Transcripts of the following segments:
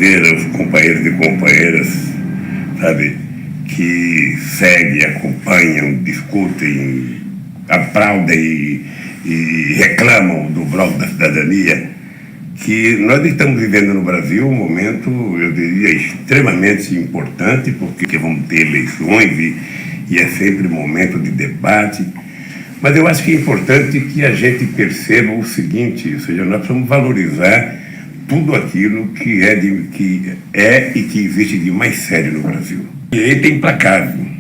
dizer aos companheiros e companheiras, sabe, que seguem, acompanham, discutem, aplaudem e reclamam do Bloco da Cidadania, que nós estamos vivendo no Brasil um momento, eu diria, extremamente importante, porque vamos ter eleições e é sempre momento de debate. Mas eu acho que é importante que a gente perceba o seguinte, ou seja, nós precisamos valorizar tudo aquilo que é e que existe de mais sério no Brasil. A direita é implacável.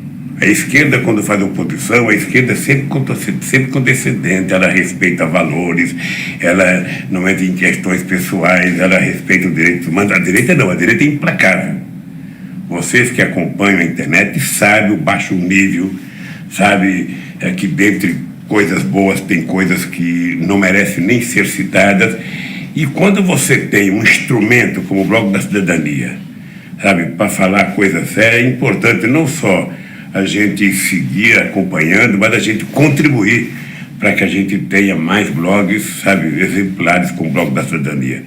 A esquerda, quando faz oposição, a esquerda é sempre condescendente, ela respeita valores, ela não entra em questões pessoais, ela respeita o direito humano. A direita não, a direita é implacável. Vocês que acompanham a internet sabem o baixo nível, sabe que dentre coisas boas tem coisas que não merecem nem ser citadas. E quando você tem um instrumento como o Bloco da Cidadania, sabe, para falar coisa séria, é importante não só a gente seguir acompanhando, mas a gente contribuir para que a gente tenha mais blogs, sabe, exemplares com o Bloco da Cidadania.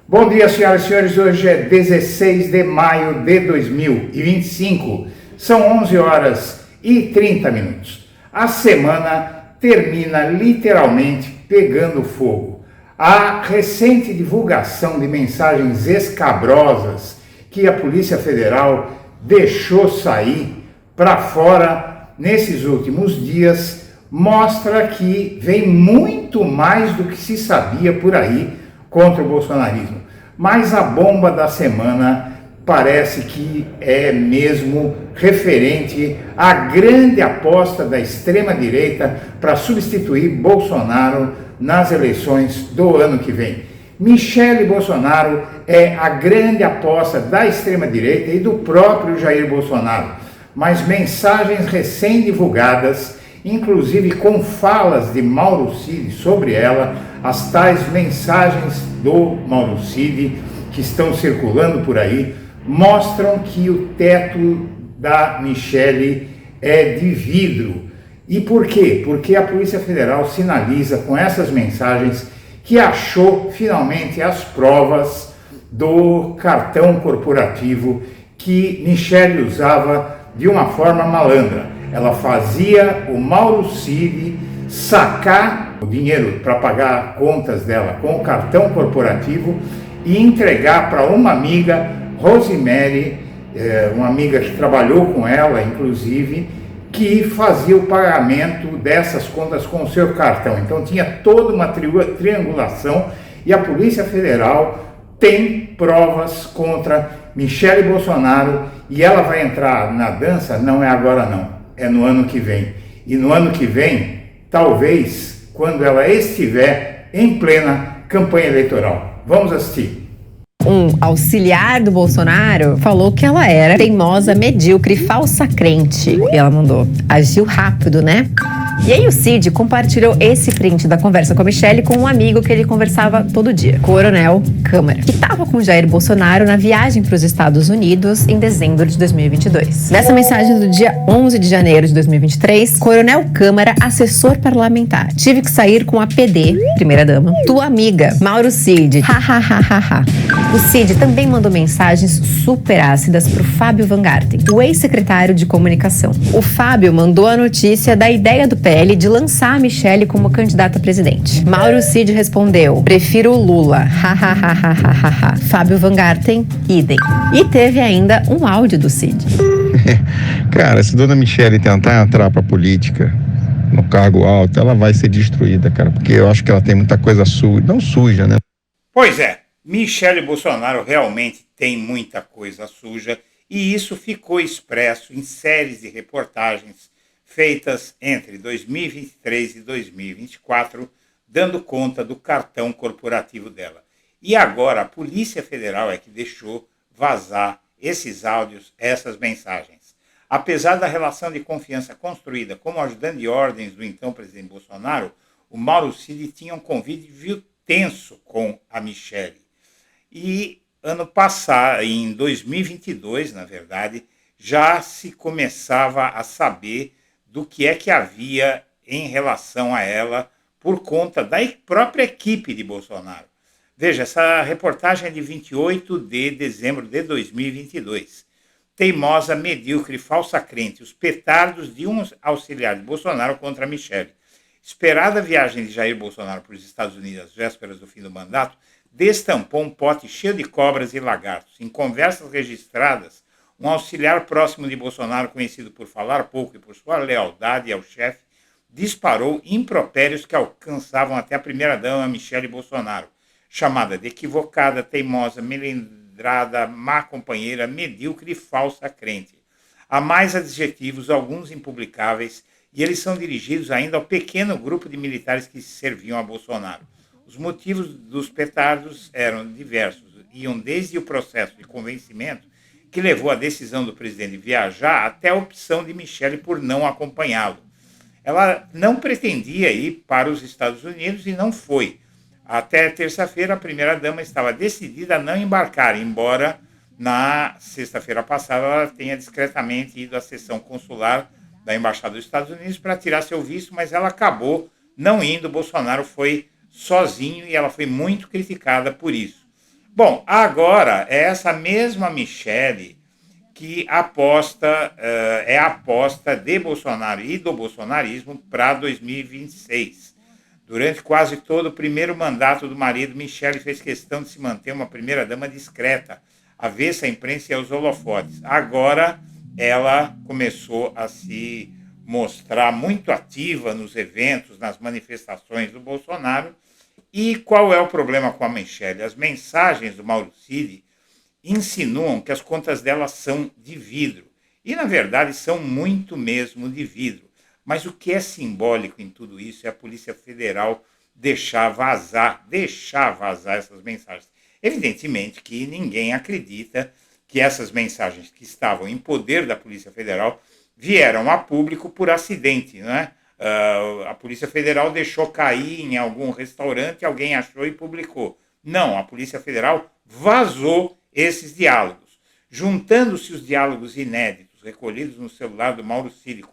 Bom dia, senhoras e senhores. Hoje é 16 de maio de 2025. São 11 horas e 30 minutos. A semana termina literalmente pegando fogo. A recente divulgação de mensagens escabrosas que a Polícia Federal deixou sair para fora nesses últimos dias mostra que vem muito mais do que se sabia por aí contra o bolsonarismo. Mas a bomba da semana parece que é mesmo referente à grande aposta da extrema-direita para substituir Bolsonaro nas eleições do ano que vem. Michele Bolsonaro é a grande aposta da extrema-direita e do próprio Jair Bolsonaro. Mas mensagens recém-divulgadas, inclusive com falas de Mauro Cid sobre ela, as tais mensagens do Mauro Cid que estão circulando por aí, mostram que o teto da Michele é de vidro. E por quê? Porque a Polícia Federal sinaliza com essas mensagens que achou finalmente as provas do cartão corporativo que Michele usava de uma forma malandra. Ela fazia o Mauro Cid sacar o dinheiro para pagar contas dela com o cartão corporativo e entregar para uma amiga, Rosemary, uma amiga que trabalhou com ela, inclusive, que fazia o pagamento dessas contas com o seu cartão. Então tinha toda uma triangulação e a Polícia Federal tem provas contra Michele Bolsonaro e ela vai entrar na dança, não é agora não, é no ano que vem. E no ano que vem, talvez, quando ela estiver em plena campanha eleitoral. Vamos assistir. Um auxiliar do Bolsonaro falou que ela era teimosa, medíocre, falsa crente. E ela mandou, agiu rápido, né? E aí o Cid compartilhou esse print da conversa com a Michele com um amigo que ele conversava todo dia, Coronel Câmara, que estava com Jair Bolsonaro na viagem para os Estados Unidos em dezembro de 2022. Nessa mensagem do dia 11 de janeiro de 2023, Coronel Câmara, assessor parlamentar. Tive que sair com a PD, primeira-dama, tua amiga, Mauro Cid. Ha, ha, ha, ha, ha. O Cid também mandou mensagens super ácidas para o Fábio Van Garten, o ex-secretário de comunicação. O Fábio mandou a notícia da ideia do PL de lançar a Michele como candidata a presidente. Mauro Cid respondeu, prefiro o Lula. Ha, ha, ha, ha, ha, ha. Fábio Van Garten, idem. E teve ainda um áudio do Cid. Cara, se dona Michele tentar entrar pra política no cargo alto, ela vai ser destruída, cara, porque eu acho que ela tem muita coisa suja, não suja, né? Pois é, Michele Bolsonaro realmente tem muita coisa suja e isso ficou expresso em séries de reportagens feitas entre 2023 e 2024, dando conta do cartão corporativo dela. E agora a Polícia Federal é que deixou vazar esses áudios, essas mensagens. Apesar da relação de confiança construída como ajudante de ordens do então presidente Bolsonaro, o Mauro Cid tinha um convívio tenso com a Michele. E ano passado, em 2022, na verdade, já se começava a saber do que é que havia em relação a ela por conta da própria equipe de Bolsonaro. Veja, essa reportagem é de 28 de dezembro de 2022. Teimosa, medíocre, falsa crente, os petardos de um auxiliar de Bolsonaro contra Michele. Esperada viagem de Jair Bolsonaro para os Estados Unidos às vésperas do fim do mandato, destampou um pote cheio de cobras e lagartos. Em conversas registradas, um auxiliar próximo de Bolsonaro, conhecido por falar pouco e por sua lealdade ao chefe, disparou impropérios que alcançavam até a primeira-dama Michele Bolsonaro, chamada de equivocada, teimosa, melindrada, má companheira, medíocre e falsa crente. Há mais adjetivos, alguns impublicáveis, e eles são dirigidos ainda ao pequeno grupo de militares que serviam a Bolsonaro. Os motivos dos petardos eram diversos, iam desde o processo de convencimento que levou à decisão do presidente viajar até a opção de Michele por não acompanhá-lo. Ela não pretendia ir para os Estados Unidos e não foi. Até terça-feira, a primeira-dama estava decidida a não embarcar, embora na sexta-feira passada ela tenha discretamente ido à sessão consular da Embaixada dos Estados Unidos para tirar seu visto, mas ela acabou não indo. Bolsonaro foi sozinho e ela foi muito criticada por isso. Bom, agora é essa mesma Michele que é a aposta de Bolsonaro e do bolsonarismo para 2026. Durante quase todo o primeiro mandato do marido, Michele fez questão de se manter uma primeira-dama discreta, avessa à imprensa e aos holofotes. Agora ela começou a se mostrar muito ativa nos eventos, nas manifestações do Bolsonaro. E qual é o problema com a Michele? As mensagens do Mauro Cid insinuam que as contas dela são de vidro. E, na verdade, são muito mesmo de vidro. Mas o que é simbólico em tudo isso é a Polícia Federal deixar vazar essas mensagens. Evidentemente que ninguém acredita que essas mensagens que estavam em poder da Polícia Federal vieram a público por acidente, né? A Polícia Federal deixou cair em algum restaurante, alguém achou e publicou. Não, a Polícia Federal vazou esses diálogos. Juntando-se os diálogos inéditos recolhidos no celular do Mauro Cid,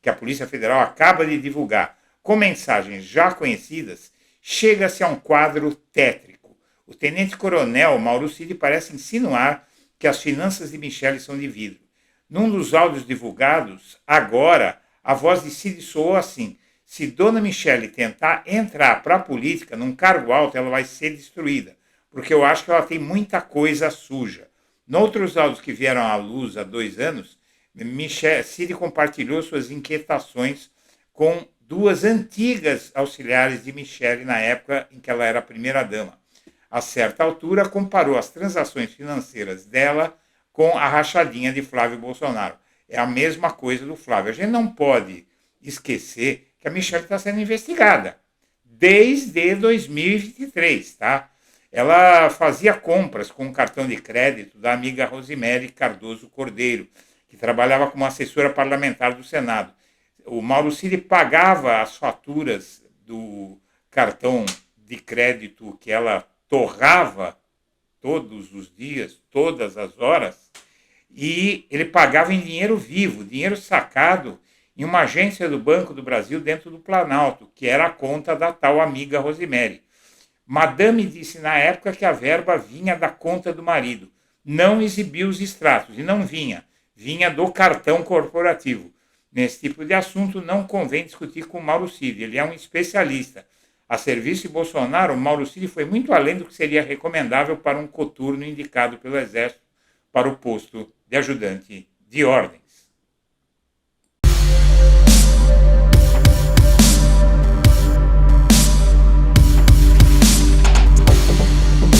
que a Polícia Federal acaba de divulgar, com mensagens já conhecidas, chega-se a um quadro tétrico. O tenente-coronel Mauro Cid parece insinuar que as finanças de Michele são de vidro. Num dos áudios divulgados, agora, a voz de Cid soou assim: se Dona Michele tentar entrar para a política num cargo alto, ela vai ser destruída, porque eu acho que ela tem muita coisa suja. Noutros áudios que vieram à luz há 2 anos, Cid compartilhou suas inquietações com 2 antigas auxiliares de Michele na época em que ela era primeira-dama. A certa altura, comparou as transações financeiras dela com a rachadinha de Flávio Bolsonaro. É a mesma coisa do Flávio. A gente não pode esquecer que a Michele está sendo investigada desde 2023, tá? Ela fazia compras com o cartão de crédito da amiga Rosemary Cardoso Cordeiro, que trabalhava como assessora parlamentar do Senado. O Mauro Cid pagava as faturas do cartão de crédito que ela torrava todos os dias, todas as horas, e ele pagava em dinheiro vivo, dinheiro sacado em uma agência do Banco do Brasil dentro do Planalto, que era a conta da tal amiga Rosemary. Madame disse na época que a verba vinha da conta do marido, não exibiu os extratos, e não vinha do cartão corporativo. Nesse tipo de assunto não convém discutir com o Mauro Cid, ele é um especialista. A serviço de Bolsonaro, o Mauro Cid foi muito além do que seria recomendável para um coturno indicado pelo Exército para o posto de ajudante de ordem.